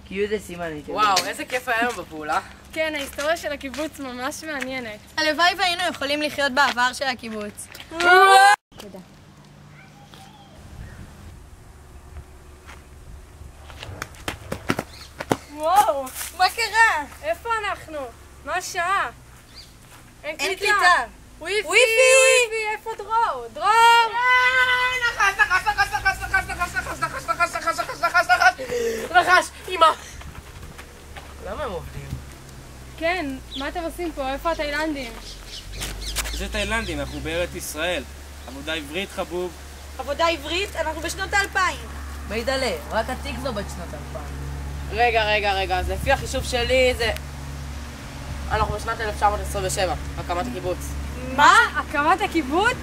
כי איזה סימן הייתי. וואו, איזה כיף היה לנו בפעולה. כן, ההיסטוריה של הקיבוץ ממש מעניינת. הלוואי והיינו יכולים לחיות בעבר של הקיבוץ. תודה. וואו, מה קרה? איפה אנחנו? מה השעה? אין קליטה. וויפי! איפה דרור? דרור! נחש, אמא! למה הם עובדים? כן, מה אתם עושים פה? איפה התאילנדים? זה תאילנדים, אנחנו בארץ ישראל. עבודה עברית, חבוב. עבודה עברית? אנחנו בשנות ה-2000. מידלה, רק התקווה בת שנות 2000. רגע, אז לפי החישוב שלי זה... אנחנו בשנת 1927, הקמת הקיבוץ. מה? הקמת הקיבוץ?